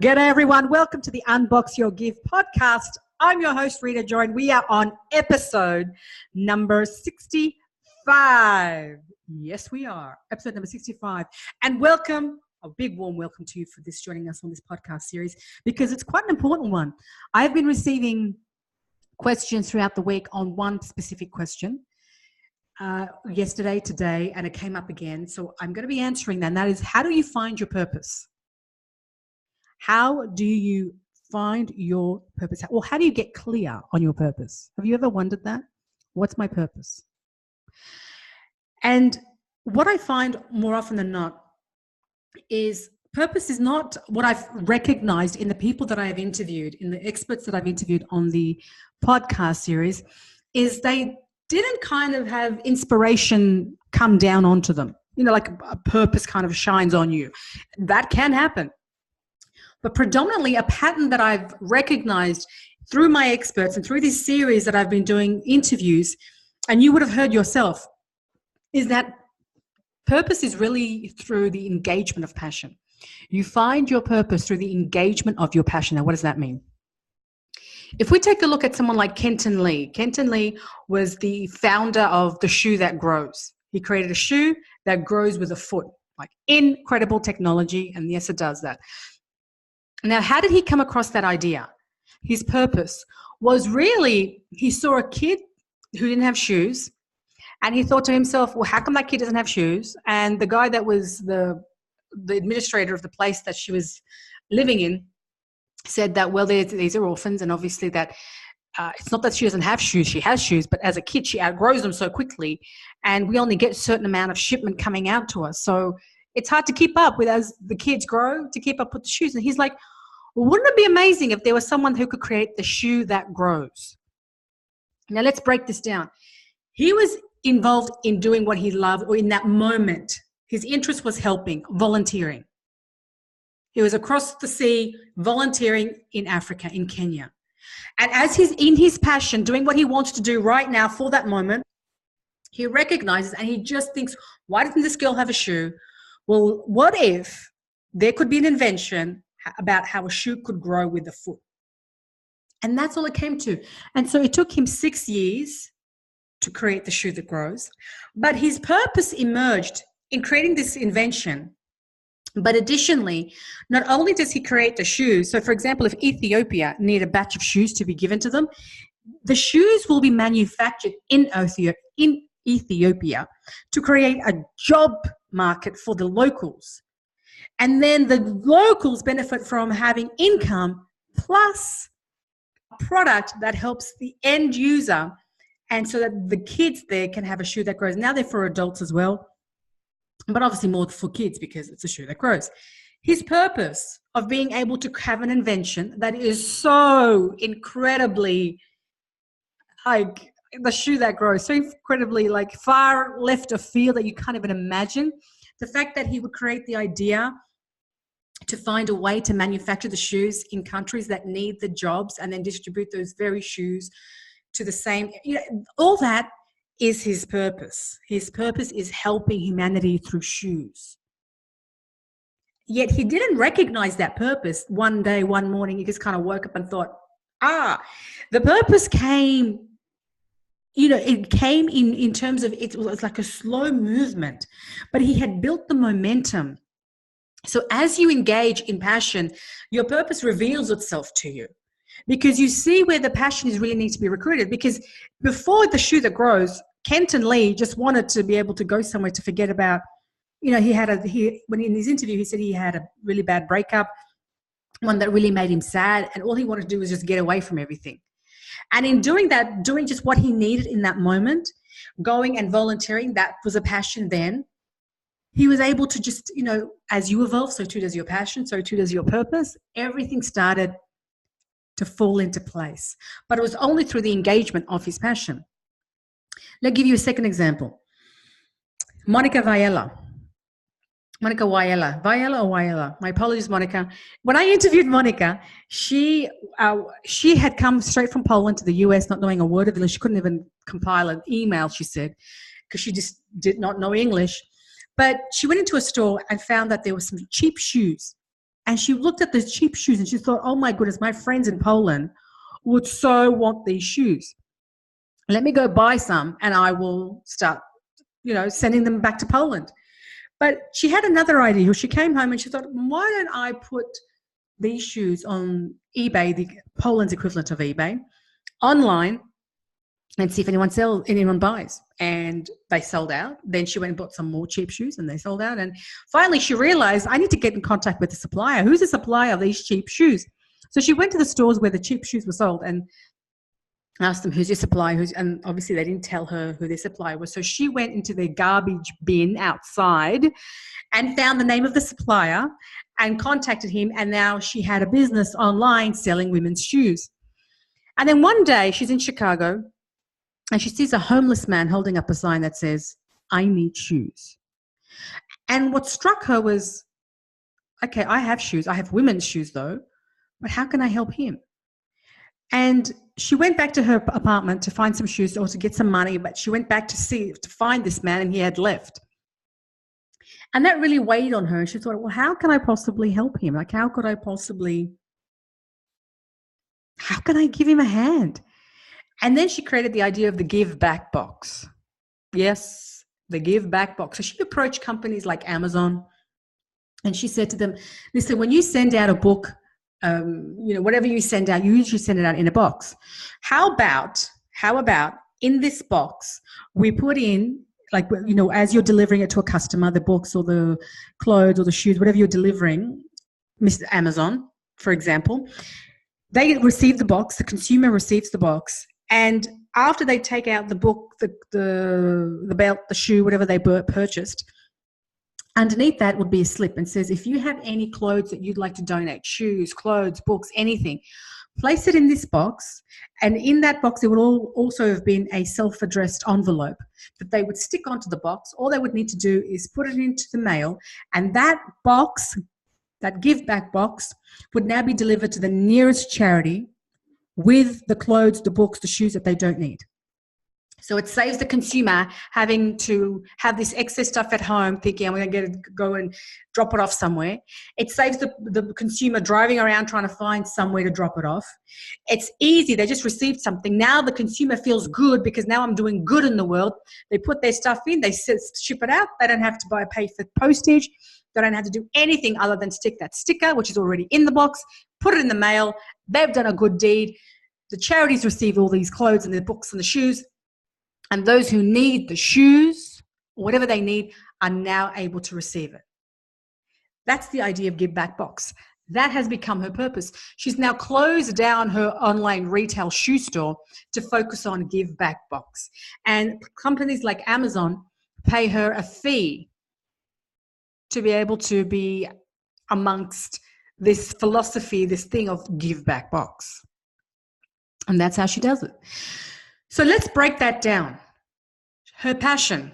G'day everyone, welcome to the Unbox Your Gift podcast. I'm your host Rita Joyan. We are on episode number 65. Yes, we are. Episode number 65. And welcome, a big warm welcome to you for this joining us on this podcast series because it's quite an important one. I've been receiving questions throughout the week on one specific question. Yesterday, today, and it came up again. So I'm going to be answering that. And that is, how do you find your purpose? How do you find your purpose? Or how do you get clear on your purpose? Have you ever wondered that? What's my purpose? And what I find more often than not is purpose is not what I've recognized in the people that I have interviewed, in the experts that I've interviewed on the podcast series, is they didn't kind of have inspiration come down onto them. You know, like a purpose kind of shines on you. That can happen. But predominantly a pattern that I've recognized through my experts and through this series that I've been doing interviews, and you would have heard yourself, is that purpose is really through the engagement of passion. You find your purpose through the engagement of your passion. Now, what does that mean? If we take a look at someone like Kenton Lee was the founder of the shoe that grows. He created a shoe that grows with a foot, like incredible technology. And yes, it does that. Now, how did he come across that idea? His purpose was really, he saw a kid who didn't have shoes, and he thought to himself, well, how come that kid doesn't have shoes? And the guy that was the administrator of the place that she was living in said that, well, these are orphans, and obviously that it's not that she doesn't have shoes, she has shoes, but as a kid, she outgrows them so quickly, and we only get a certain amount of shipment coming out to us. So it's hard to keep up with as the kids grow, to keep up with the shoes. And he's like, well, wouldn't it be amazing if there was someone who could create the shoe that grows? Now let's break this down. He was involved in doing what he loved, or in that moment, his interest was helping, volunteering. He was across the sea volunteering in Africa, in Kenya. And as he's in his passion, doing what he wants to do right now for that moment, he recognizes and he just thinks, why doesn't this girl have a shoe? Well, what if there could be an invention about how a shoe could grow with the foot? And that's all it came to. And so it took him 6 years to create the shoe that grows. But his purpose emerged in creating this invention. But additionally, not only does he create the shoes, so for example, if Ethiopia need a batch of shoes to be given to them, the shoes will be manufactured in Ethiopia to create a job market for the locals. And then the locals benefit from having income plus a product that helps the end user, and so that the kids there can have a shoe that grows. Now they're for adults as well, but obviously more for kids because it's a shoe that grows. His purpose of being able to have an invention that is so incredibly like the shoe that grows, so incredibly like far left of field that you can't even imagine. The fact that he would create the idea to find a way to manufacture the shoes in countries that need the jobs and then distribute those very shoes to the same, all that is his purpose. His purpose is helping humanity through shoes. Yet he didn't recognize that purpose one day, one morning. He just kind of woke up and thought, the purpose came, it came in terms of, it was like a slow movement, but he had built the momentum. So as you engage in passion, your purpose reveals itself to you because you see where the passion is really needs to be recruited. Because before the shoe that grows, Kenton Lee just wanted to be able to go somewhere to forget about, when in his interview, he said he had a really bad breakup, one that really made him sad. And all he wanted to do was just get away from everything. And in doing that, doing just what he needed in that moment, going and volunteering, that was a passion then. He was able to just, as you evolve, so too does your passion, so too does your purpose. Everything started to fall into place. But it was only through the engagement of his passion. Let me give you a second example. Monica Viella. Viella. My apologies, Monica. When I interviewed Monica, she had come straight from Poland to the US, not knowing a word of English. She couldn't even compile an email, she said, because she just did not know English. But she went into a store and found that there were some cheap shoes. And she looked at the cheap shoes and she thought, oh my goodness, my friends in Poland would so want these shoes. Let me go buy some and I will start, sending them back to Poland. But she had another idea. She came home and she thought, why don't I put these shoes on eBay, Poland's equivalent of eBay, online, and see if anyone buys. And they sold out. Then she went and bought some more cheap shoes and they sold out. And finally she realized, I need to get in contact with the supplier. Who's the supplier of these cheap shoes? So she went to the stores where the cheap shoes were sold and asked them, who's your supplier? And obviously they didn't tell her who their supplier was. So she went into their garbage bin outside and found the name of the supplier and contacted him. And now she had a business online selling women's shoes. And then one day she's in Chicago and she sees a homeless man holding up a sign that says, I need shoes. And what struck her was, okay, I have shoes. I have women's shoes though, but how can I help him? And she went back to her apartment to find some shoes or to get some money, but she went back to find this man and he had left. And that really weighed on her. She thought, well, how can I possibly help him? Like, how can I give him a hand? And then she created the idea of the give back box. Yes, the give back box. So she approached companies like Amazon and she said to them, listen, when you send out a book, whatever you send out, you usually send it out in a box. How about in this box, we put in, as you're delivering it to a customer, the books or the clothes or the shoes, whatever you're delivering, Mr. Amazon, for example, they receive the box, the consumer receives the box, and after they take out the book, the belt, the shoe, whatever they purchased, underneath that would be a slip and says, if you have any clothes that you'd like to donate, shoes, clothes, books, anything, place it in this box. And in that box, there would also have been a self-addressed envelope that they would stick onto the box. All they would need to do is put it into the mail, and that box, that give back box, would now be delivered to the nearest charity with the clothes, the books, the shoes that they don't need. So it saves the consumer having to have this excess stuff at home thinking, I'm going to go and drop it off somewhere. It saves the consumer driving around trying to find somewhere to drop it off. It's easy. They just received something. Now the consumer feels good because now I'm doing good in the world. They put their stuff in. They ship it out. They don't have to pay for postage. They don't have to do anything other than stick that sticker, which is already in the box, put it in the mail. They've done a good deed. The charities receive all these clothes and the books and the shoes. And those who need the shoes, whatever they need, are now able to receive it. That's the idea of Give Back Box. That has become her purpose. She's now closed down her online retail shoe store to focus on Give Back Box. And companies like Amazon pay her a fee to be able to be amongst this philosophy, this thing of Give Back Box. And that's how she does it. So let's break that down. Her passion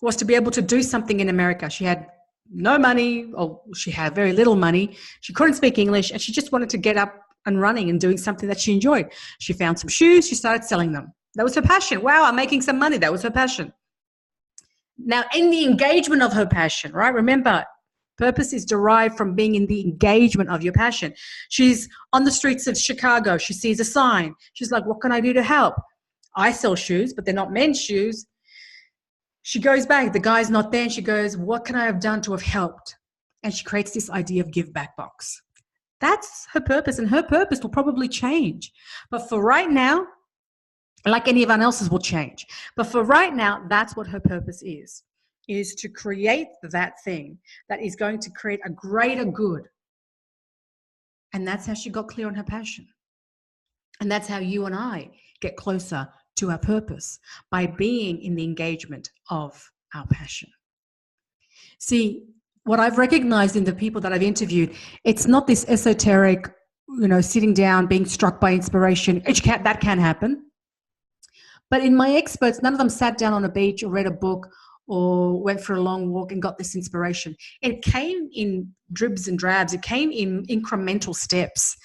was to be able to do something in America. She had no money, or she had very little money. She couldn't speak English, and she just wanted to get up and running and doing something that she enjoyed. She found some shoes. She started selling them. That was her passion. Wow, I'm making some money. That was her passion. Now, in the engagement of her passion, right? Remember, purpose is derived from being in the engagement of your passion. She's on the streets of Chicago. She sees a sign. She's like, what can I do to help? I sell shoes, but they're not men's shoes. She goes back. The guy's not there. And she goes, what can I have done to have helped? And she creates this idea of Give Back Box. That's her purpose, and her purpose will probably change. But for right now, like anyone else's will change. But for right now, that's what her purpose is to create that thing that is going to create a greater good. And that's how she got clear on her passion. And that's how you and I get closer to our purpose, by being in the engagement of our passion. See, what I've recognized in the people that I've interviewed, it's not this esoteric, sitting down, being struck by inspiration. That can happen. But in my experts, none of them sat down on a beach or read a book or went for a long walk and got this inspiration. It came in dribs and drabs. It came in incremental steps,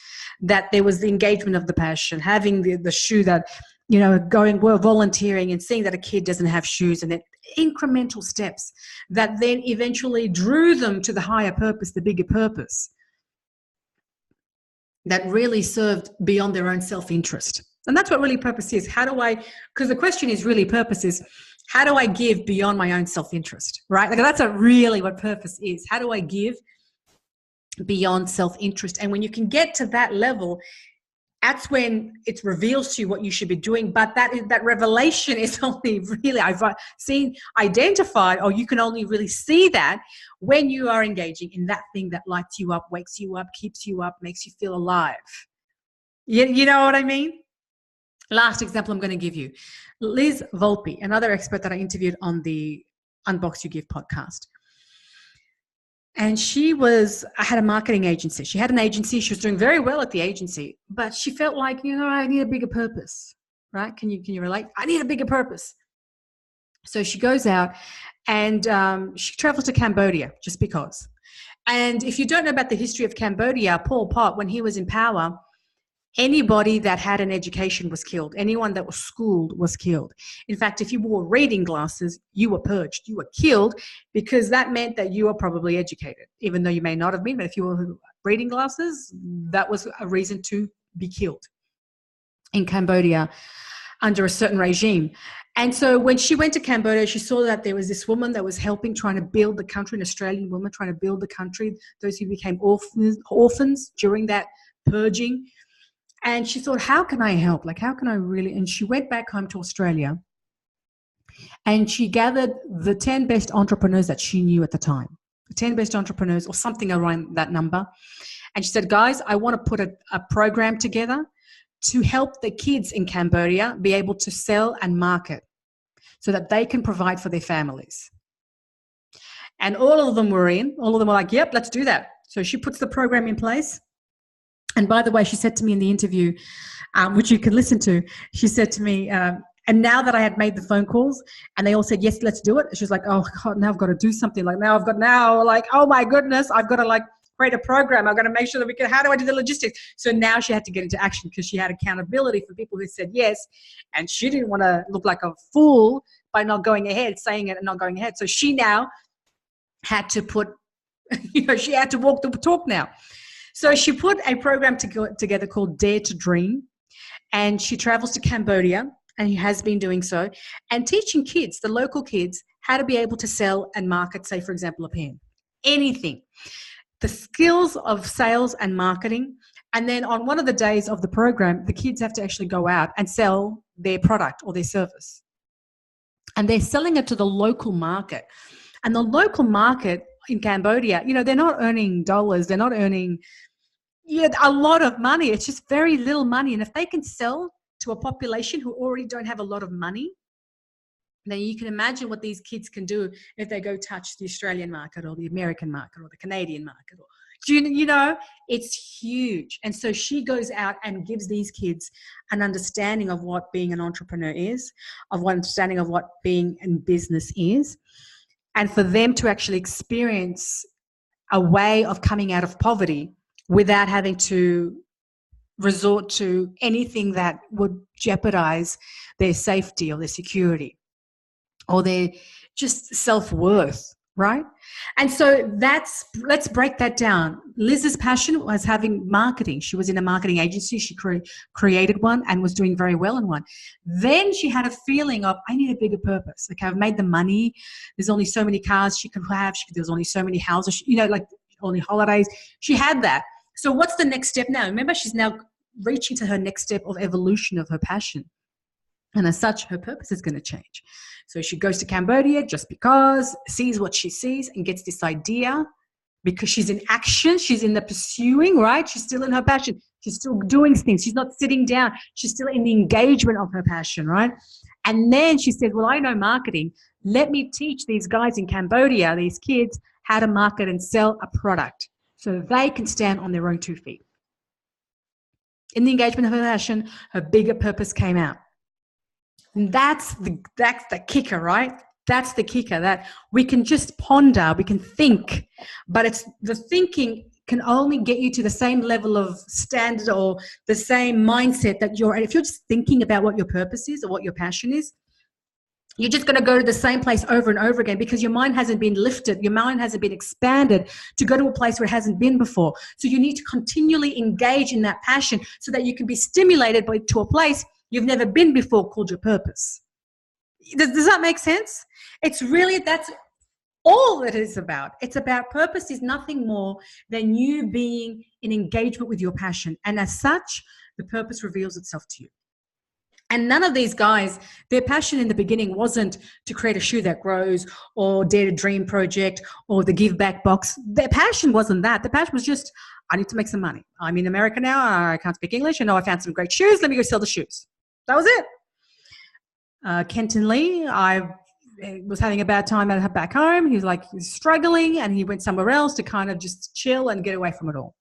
that there was the engagement of the passion, having the shoe that, volunteering and seeing that a kid doesn't have shoes, and then incremental steps that then eventually drew them to the higher purpose, the bigger purpose. that really served beyond their own self-interest. And that's what really purpose is. Because the question is really purpose is, how do I give beyond my own self-interest, right? Like that's really what purpose is. How do I give beyond self-interest? And when you can get to that level, that's when it reveals to you what you should be doing. But that revelation is only really, I've seen, identified, or you can only really see that when you are engaging in that thing that lights you up, wakes you up, keeps you up, makes you feel alive. You know what I mean? Last example I'm going to give you. Liz Volpe, another expert that I interviewed on the Unbox You Give podcast. And I had a marketing agency. She had an agency. She was doing very well at the agency, but she felt like, I need a bigger purpose, right? Can you relate? I need a bigger purpose. So she goes out and she travels to Cambodia just because. And if you don't know about the history of Cambodia, Pol Pot, when he was in power, anybody that had an education was killed. Anyone that was schooled was killed. In fact, if you wore reading glasses, you were purged. You were killed because that meant that you were probably educated, even though you may not have been. But if you were reading glasses, that was a reason to be killed in Cambodia under a certain regime. And so when she went to Cambodia, she saw that there was this woman that was trying to build the country, an Australian woman trying to build the country, those who became orphans during that purging. And she thought, how can I help? Like, how can I really? And she went back home to Australia and she gathered the 10 best entrepreneurs that she knew at the time, the 10 best entrepreneurs or something around that number. And she said, guys, I want to put a program together to help the kids in Cambodia be able to sell and market so that they can provide for their families. And all of them were in. All of them were like, yep, let's do that. So she puts the program in place. And by the way, she said to me in the interview, which you can listen to, she said to me, and now that I had made the phone calls and they all said, yes, let's do it. She was like, oh God, now I've got to do something. Like oh my goodness, I've got to create a program. I've got to make sure that how do I do the logistics? So now she had to get into action because she had accountability for people who said yes. And she didn't want to look like a fool by not going ahead, saying it and not going ahead. So she now had to she had to walk the talk now. So she put a program together called Dare to Dream, and she travels to Cambodia, and he has been doing so, and teaching kids, the local kids, how to be able to sell and market, say, for example, a pen, anything. The skills of sales and marketing. And then on one of the days of the program, the kids have to actually go out and sell their product or their service. And they're selling it to the local market. And the local market in Cambodia, they're not earning dollars. They're not earning a lot of money. It's just very little money. And if they can sell to a population who already don't have a lot of money, then you can imagine what these kids can do if they go touch the Australian market or the American market or the Canadian market. It's huge. And so she goes out and gives these kids an understanding of what being an entrepreneur is, of one understanding of what being in business is, and for them to actually experience a way of coming out of poverty without having to resort to anything that would jeopardize their safety or their security or their just self-worth, right? And so let's break that down. Liz's passion was having marketing. She was in a marketing agency. She created one and was doing very well in one. Then she had a feeling of, I need a bigger purpose. Okay, I've made the money. There's only so many cars she can have. There's only so many houses, only holidays. She had that. So what's the next step now? Remember, she's now reaching to her next step of evolution of her passion. And as such, her purpose is going to change. So she goes to Cambodia just because, sees what she sees and gets this idea because she's in action. She's in the pursuing, right? She's still in her passion. She's still doing things. She's not sitting down. She's still in the engagement of her passion, right? And then she said, well, I know marketing. Let me teach these guys in Cambodia, these kids, how to market and sell a product so they can stand on their own 2 feet. In the engagement of her passion, her bigger purpose came out. And that's the kicker, right? That's the kicker, that we can just ponder, we can think, but it's the thinking can only get you to the same level of standard or the same mindset that you're at. If you're just thinking about what your purpose is or what your passion is, You're just going to go to the same place over and over again because your mind hasn't been lifted. Your mind hasn't been expanded to go to a place where it hasn't been before. So you need to continually engage in that passion so that you can be stimulated to a place you've never been before, called your purpose. Does that make sense? It's really, that's all it is about. It's about purpose is nothing more than you being in engagement with your passion. And as such, the purpose reveals itself to you. And none of these guys, their passion in the beginning wasn't to create a shoe that grows or Dare to Dream project or the Give Back box. Their passion wasn't that. The passion was just, I need to make some money. I'm in America now. I can't speak English. I know I found some great shoes. Let me go sell the shoes. That was it. Kenton Lee, I was having a bad time back home. He was like, he was struggling, and he went somewhere else to kind of just chill and get away from it all.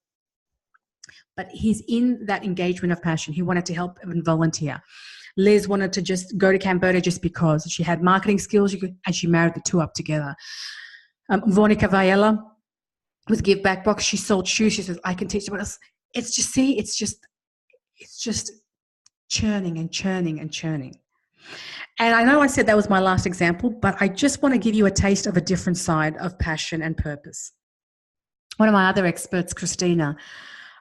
But he's in that engagement of passion. He wanted to help and volunteer. Liz wanted to just go to Canberra just because she had marketing skills, and she married the two up together. Vonica Viella with Give Back Box, she sold shoes. She says, I can teach someone else. It's just, see, it's just churning and churning and churning. And I know I said that was my last example, but I just want to give you a taste of a different side of passion and purpose. One of my other experts, Christina,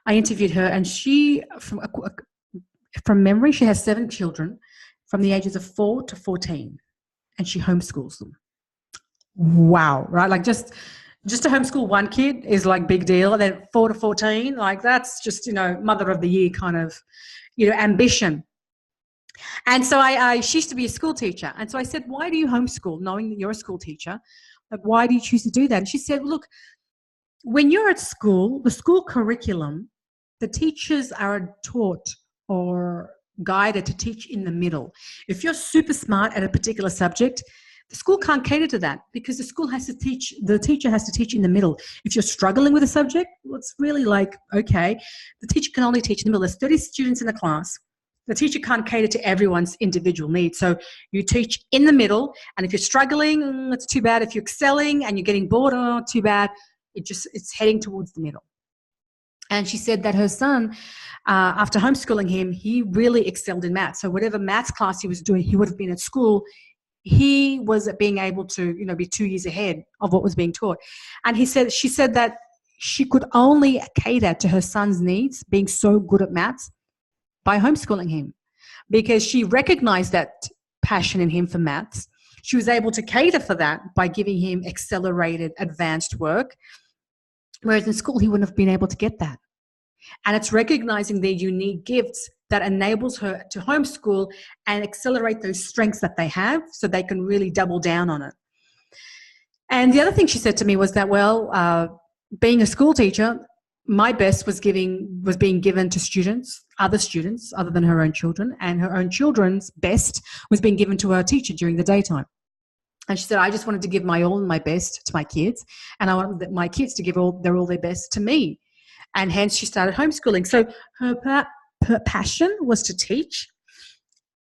I interviewed her, and she, from memory, she has 7 children from the ages of 4 to 14, and she homeschools them. Wow, right? Like just to homeschool one kid is like big deal. And then 4 to 14, like that's just, mother of the year kind of, ambition. And so she used to be a school teacher. And so I said, why do you homeschool, knowing that you're a school teacher? Like, why do you choose to do that? And she said, look, when you're at school, the school curriculum, the teachers are taught or guided to teach in the middle. If you're super smart at a particular subject, the school can't cater to that because the school has to teach, the teacher has to teach in the middle. If you're struggling with a subject, well, it's really like, okay, the teacher can only teach in the middle. There's 30 students in the class. The teacher can't cater to everyone's individual needs. So you teach in the middle, and if you're struggling, it's too bad. If you're excelling and you're getting bored, oh, too bad. It's heading towards the middle. And she said that her son, after homeschooling him, he really excelled in maths. So whatever maths class he was doing, he would have been at school. He was being able to, be 2 years ahead of what was being taught. And she said that she could only cater to her son's needs, being so good at maths, by homeschooling him, because she recognized that passion in him for maths. She was able to cater for that by giving him accelerated, advanced work, whereas in school he wouldn't have been able to get that. And it's recognizing their unique gifts that enables her to homeschool and accelerate those strengths that they have so they can really double down on it. And the other thing she said to me was that, being a school teacher, my best was being given to other students other than her own children, and her own children's best was being given to her teacher during the daytime. And she said, I just wanted to give my all and my best to my kids, and I wanted my kids to give all their best to me. And hence she started homeschooling. So her passion was to teach.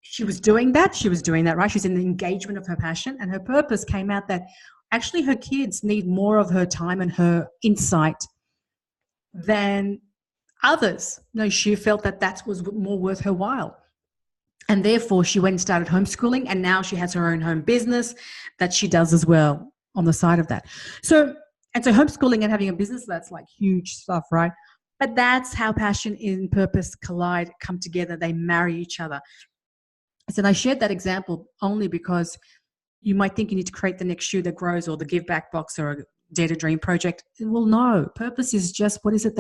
She was doing that. She was doing that, right? She's in the engagement of her passion, and her purpose came out that actually her kids need more of her time and her insight than others. No, she felt that was more worth her while. And therefore, she went and started homeschooling, and now she has her own home business that she does as well on the side of that. So homeschooling and having a business, that's like huge stuff, right? But that's how passion and purpose collide, come together. They marry each other. So I shared that example only because you might think you need to create the next shoe that grows, or the Give Back box, or a Dare to Dream project. Well, no, purpose is just what is it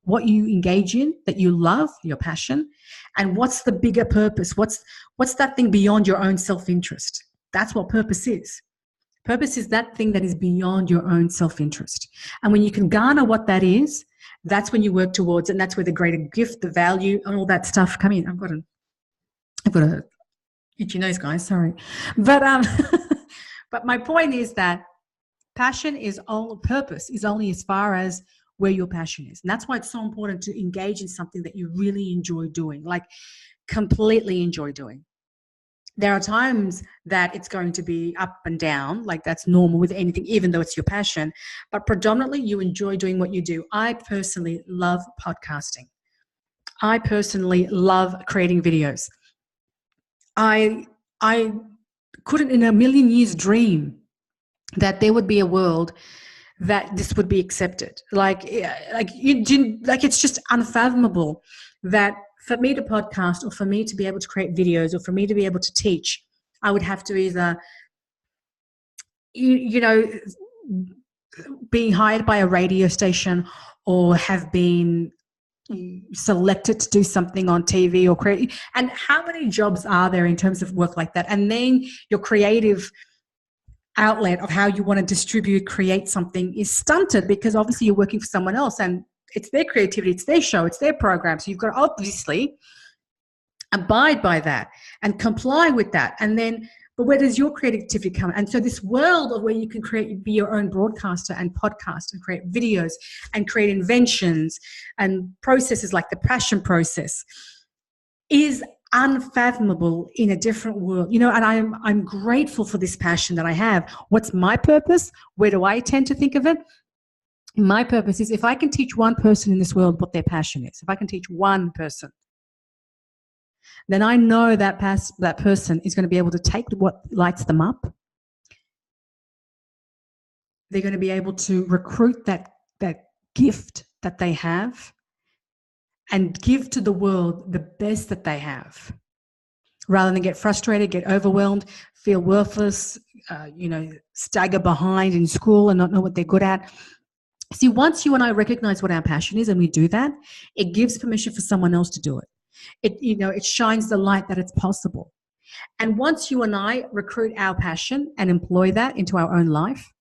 what you engage in, that you love, your passion, and what's the bigger purpose? What's that thing beyond your own self-interest? That's what purpose is. Purpose is that thing that is beyond your own self-interest. And when you can garner what that is, that's when you work towards it, and that's where the greater gift, the value, and all that stuff come in. I've got a itchy nose, guys, sorry. But but my point is that purpose is only as far as where your passion is. And that's why it's so important to engage in something that you really enjoy doing, like completely enjoy doing. There are times that it's going to be up and down, like that's normal with anything, even though it's your passion, but predominantly you enjoy doing what you do. I personally love podcasting. I personally love creating videos. I couldn't in a million years dream that there would be a world that this would be accepted. Like it's just unfathomable that for me to podcast, or for me to be able to create videos, or for me to be able to teach, I would have to either, being hired by a radio station, or have been selected to do something on TV or create. And how many jobs are there in terms of work like that? And then your creative outlet of how you want to distribute, create something is stunted, because obviously you're working for someone else and it's their creativity, it's their show, it's their program. So you've got to obviously abide by that and comply with that. And then, but where does your creativity come? And so this world of where you can be your own broadcaster and podcast and create videos and create inventions and processes like the passion process is unfathomable in a different world, and I'm grateful for this passion that I have. What's my purpose? Where do I tend to think of it? My purpose is, if I can teach one person in this world what their passion is, if I can teach one person, then I know that person is going to be able to take what lights them up. They're going to be able to recruit that gift that they have and give to the world the best that they have, rather than get frustrated, get overwhelmed, feel worthless, stagger behind in school and not know what they're good at. See, once you and I recognize what our passion is and we do that, it gives permission for someone else to do it. It shines the light that it's possible. And once you and I recruit our passion and employ that into our own life,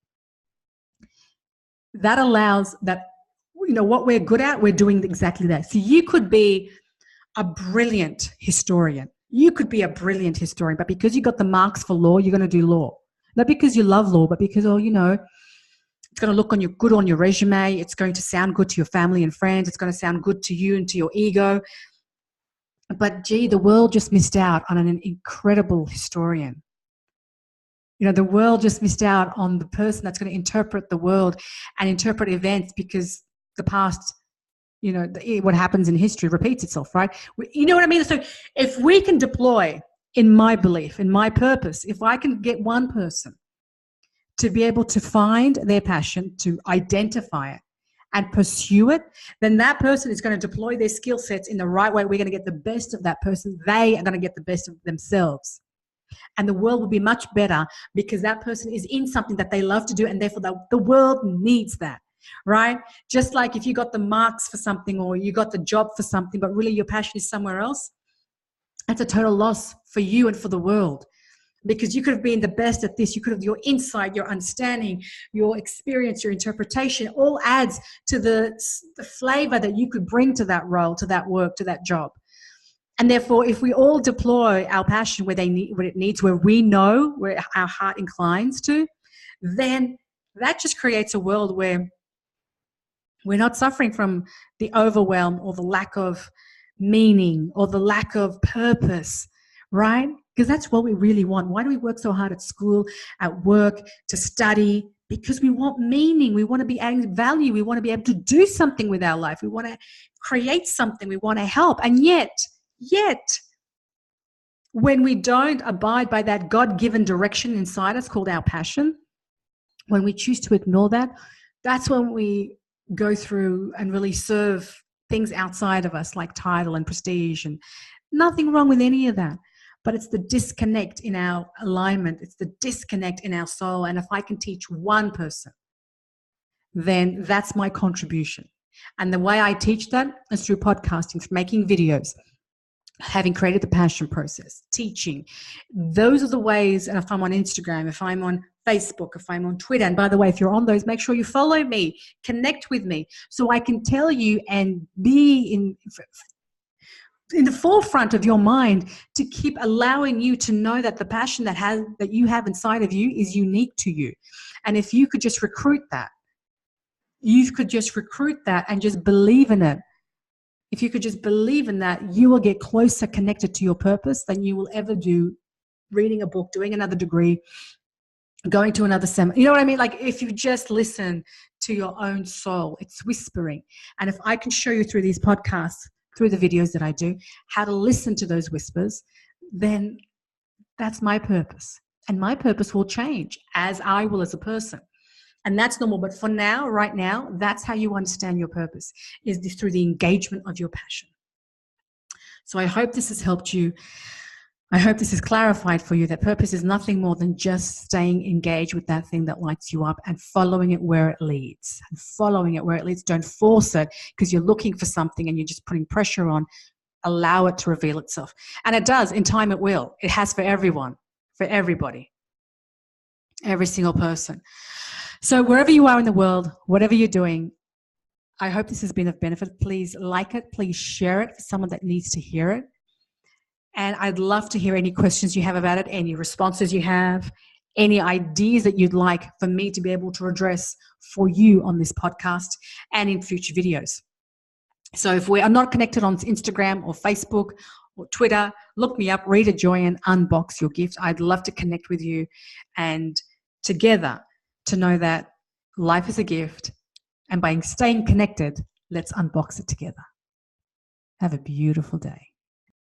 that allows that, what we're good at, we're doing exactly that. So you could be a brilliant historian. You could be a brilliant historian, but because you got the marks for law, you're going to do law. Not because you love law, but because, it's going to look good on your resume. It's going to sound good to your family and friends. It's going to sound good to you and to your ego. But gee, the world just missed out on an incredible historian. The world just missed out on the person that's going to interpret the world and interpret events, because the past, what happens in history repeats itself, right? You know what I mean? So if we can deploy, in my belief, in my purpose, if I can get one person to be able to find their passion, to identify it and pursue it, then that person is going to deploy their skill sets in the right way. We're going to get the best of that person. They are going to get the best of themselves. And the world will be much better, because that person is in something that they love to do, and therefore the world needs that. Right? Just like if you got the marks for something, or you got the job for something, but really your passion is somewhere else, that's a total loss for you and for the world, because you could have been the best at this. You could have, your insight, your understanding, your experience, your interpretation, all adds to the flavor that you could bring to that role, to that work, to that job. And therefore, if we all deploy our passion where it needs, where we know, where our heart inclines to, then that just creates a world where we're not suffering from the overwhelm or the lack of meaning or the lack of purpose, right? Because that's what we really want. Why do we work so hard at school, at work, to study? Because we want meaning. We want to be adding value. We want to be able to do something with our life. We want to create something. We want to help. And yet, when we don't abide by that God-given direction inside us called our passion, when we choose to ignore that, that's when we go through and really serve things outside of us, like title and prestige, and nothing wrong with any of that. But it's the disconnect in our alignment. It's the disconnect in our soul. And if I can teach one person, then that's my contribution. And the way I teach that is through podcasting, making videos, having created the passion process, teaching. Those are the ways. And if I'm on Instagram, if I'm on Facebook, if I'm on Twitter, and by the way, if you're on those, make sure you follow me, connect with me, so I can tell you and be in the forefront of your mind, to keep allowing you to know that the passion that you have inside of you is unique to you. And if you could just recruit that, and just believe in it. If you could just believe in that, you will get closer connected to your purpose than you will ever do reading a book, doing another degree, going to another seminar. You know what I mean? Like, if you just listen to your own soul, it's whispering. And if I can show you through these podcasts, through the videos that I do, how to listen to those whispers, then that's my purpose. And my purpose will change as I will as a person. And that's normal. But for now, right now, that's how you understand your purpose, is this through the engagement of your passion. So I hope this has helped you. I hope this has clarified for you that purpose is nothing more than just staying engaged with that thing that lights you up and following it where it leads. And following it where it leads. Don't force it because you're looking for something and you're just putting pressure on. Allow it to reveal itself. And it does. In time it will. It has for everyone, for everybody, every single person. So wherever you are in the world, whatever you're doing, I hope this has been of benefit. Please like it. Please share it for someone that needs to hear it. And I'd love to hear any questions you have about it, any responses you have, any ideas that you'd like for me to be able to address for you on this podcast and in future videos. So if we are not connected on Instagram or Facebook or Twitter, look me up, Rita Joyan, Unbox Your Gift. I'd love to connect with you and together to know that life is a gift, and by staying connected, let's unbox it together. Have a beautiful day.